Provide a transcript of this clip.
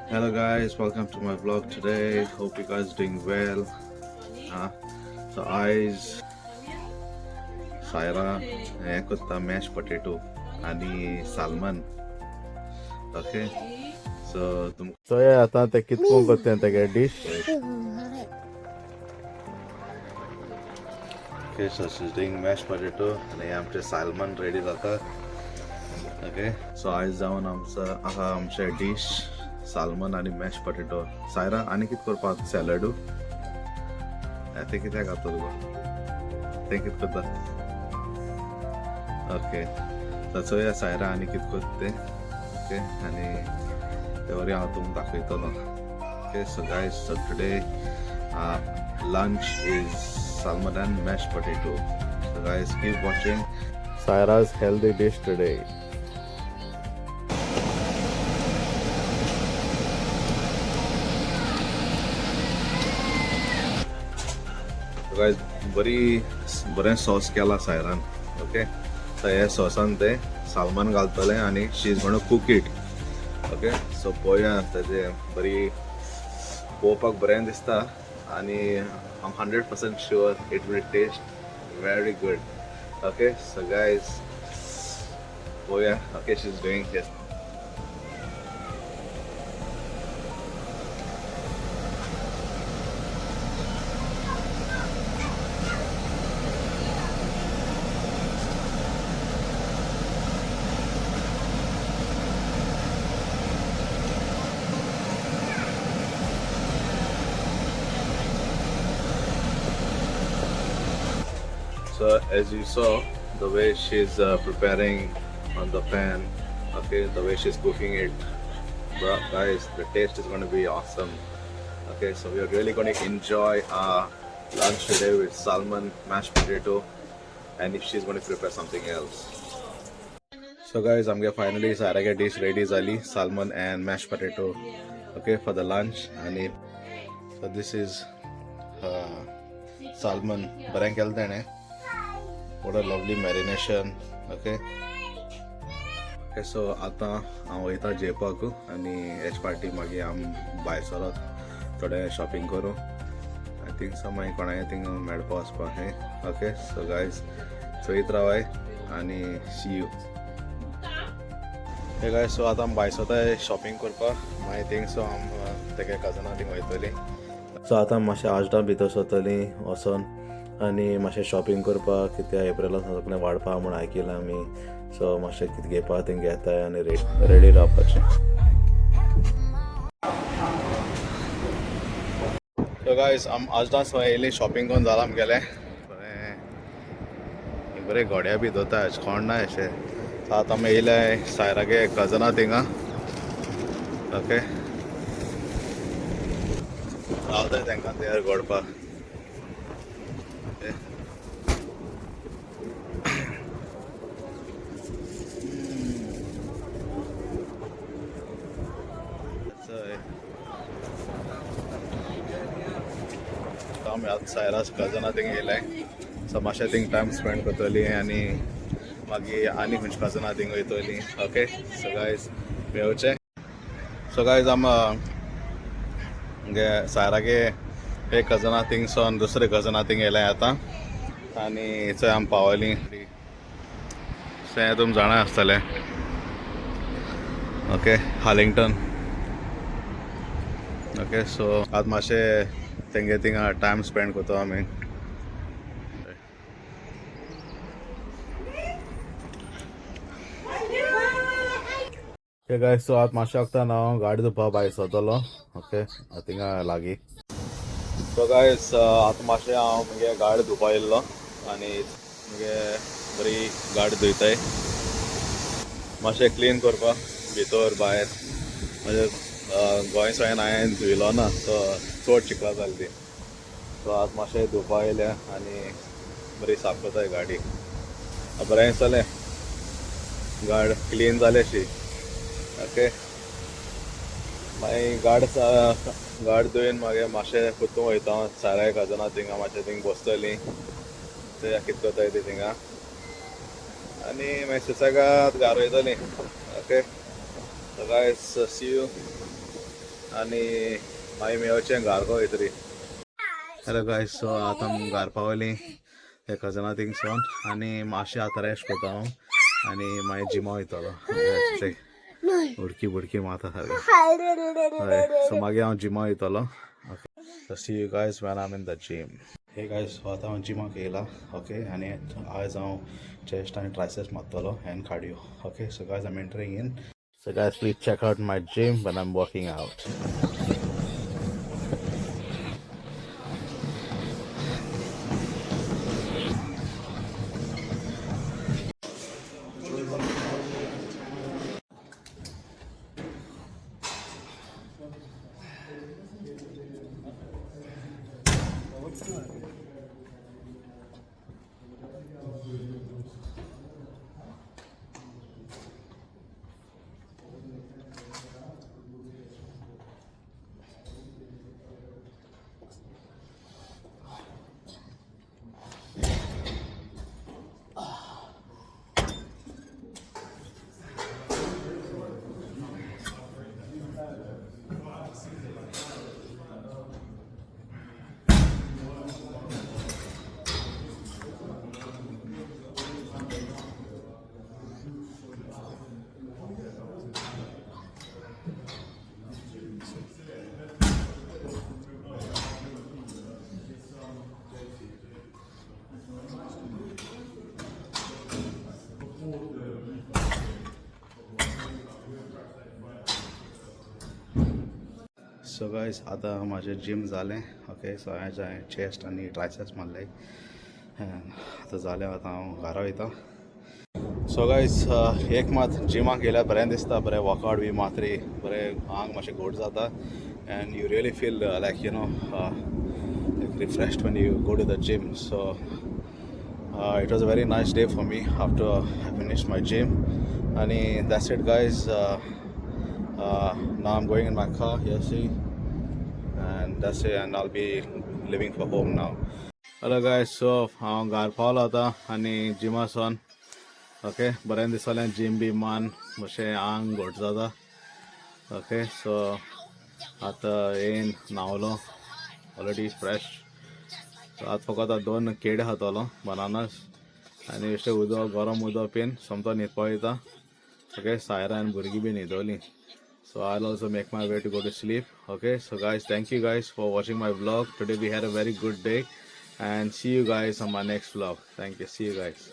Hello guys, welcome to my vlog today. Hope you guys doing well. Uh, so eyes Saira हे करता mashed potato आणि salmon. Okay. So yeah, आता ते कितकोन करते तेगे dish. Okay, so she's doing mashed potato आणि आमचे salmon ready जाता. Okay. So eyes जाऊन आमचे dish salmon आणि mashed potato. Saira आणि कित करपाक salad. ते कित्याक घालता तुका? ते कित करता? ओके चोया सायरा आणि कित करता ओके आणि तेवरी हांव तुमकां दाखयतलो. Okay so guys so today lunch is salmon and mashed potato. So guys keep watching Saira's healthy dish today. So guys बरें सॉस केला सायरान. ओके तर हे सॉसान ते सालमन घालतले आणि she is gonna cook it. Okay so पळोवया तेजे बरी पळोवपाक बरें दिसता आणि I am 100% sure it will taste very good. Okay so guys पळोवया. Okay she is doing this. So as you saw, the way she's preparing on the pan, okay, the way she's cooking it, bro, guys, the taste is going to be awesome. Okay, so we are really going to enjoy our lunch today with salmon, mashed potato, and if she's going to prepare something else. So guys, I'm gonna finally Sarage dish ready zali, salmon and mashed potato, okay, for the lunch. And so this is salmon barang keltane. What a lovely marination. Okay. Okay, so आता हांव वयता जेवपाक आनी H party मागीर आम भायर सरत थोडे शॉपिंग करूं. आय थिंक सो मागीर कोणाय थिंग मेळपा वचपाक हे. ओके सो गायज चोयत रावाय आनी सी यू. हे गायज सो आतां आम भायर सरताय शॉपिंग करपाक. मागीर थिंग सो आम तेगे कजना थिंग वयतलीं. सो आतां मातशें आजडा भितर सरतलीं वचोन आनी मातशें शॉपिंग करपाक कित्या एप्रिलान सगळें वाडपा म्हूण आयकिलां आमी. सो मातशें कितें घेवपा थिंग घेताय आनी रेडी रावपाचें. सो गायज आम आजडां सो येयलीं शॉपिंग करून जालां आमगेलें. बरें घोड्या बी दोताय कोण ना अशें. सो आतां आमी येयले सायरागे कजना थिंगा. ओके रावताय तांकां तेर घोडपाक. आमी आतां सायरास कजना थिंग येयलाय. सो मातशें थिंग टायम स्पेंड करतलीं आनी मागीर आनी खंयच्या कजना थिंग वयतलीं. ओके सो गायज मेळचें. सो गायज आम सायरागे एक कजना थिंग सोन दुसरे कजना थिंग येयलाय आतां आनी थंय आमी पावलीं. सो हें तुमी जाणा आसतलें. ओके हार्लिंगटन. ओके सो आतां मातशें तेंगे थिंगा टायम स्पेंड करता आमी. ओके गायज सो आतां मातशें वक्तान हांव गाडी धुवपा भायर सरतलो. ओके थिंगा लागीं. सो गायज आतां मातशें हांव मुगे गाडी धुवपा येयल्लो आनी मुगे बरी गाडी धुयताय. मातशें क्लीन करपा भितर भायर. म्हणजे गोंय सायन हांवें धुयलो ना सो चड चिकला जाली ती. सो आतां मातशें धुवपा येयल्या आनी बरी साफ करताय गाडी. बरें जालें गाडी क्लीन जालेशी. ओके मागीर गाडी धुयन मागीर मातशें कुतूं वयता सायरा कजना थिंगा मातशें थिंग बसतलीं. ते कितें करताय ती थिंगा आनी मागीर सुसेगाद घरा वयतलीं. Okay so guys see you आनी मागीर मेळचें घार गो खंय तरी. हॅलो गायज, सो आतां आमी घार पावलीं ते कजना थिंगसून आनी मातशें आतां रेस्ट कोता हांव आनी मागीर जिमा वयतलो. उडकी बुडकी माता सारकी हय. सो मागीर हांव जिमा वयतलो. Okay, so see you guys when I am in the gym. Hey guys, so आतां हांव जिमाक येयला. ओके, आनी आयज हांव चेस्ट आनी ट्रायसेप्स मारतलो and cardio. Okay, so guys I am entering in. So guys please check out my gym when I am working out. So guys आतां म्हाजें जिम जालें. ओके, सो हांवें चेस्ट आनी ट्रायसेप्स मारले. आतां जालें, आतां हांव घरा वयता. सो गायज, एक मात जिमाक येयल्यार बरें दिसता, बरें वर्कआउट बी मात्री, बरें आंग मातशें घोट जाता and you really feel like you know refreshed when you go to the gym. So it was a very nice day for me after I finished my gym. And that's it guys. Now I'm going in my car, you see, and that's it, and I'll be leaving for home now. Hello guys, so हांव घार Paulo आतां आनी जिमासून. Okay, बरें दिसलें gym B मान, मातशें आंग घोट जाता. ओके, सो आतां येयन न्हांवलो, ऑलरेडी फ्रेश. आतां फकत 2 केळी खातलो, बनानास, आनी बेश्टें उदक, गरम उदक पीन सोमतो न्हिदपा वयता. ओके, सायरा आनी भुरगीं B न्हिदोलीं. So I'll also make my way to go to sleep. Okay, so guys, thank you guys for watching my vlog. Today we had a very good day, and see you guys on my next vlog. Thank you. See you guys.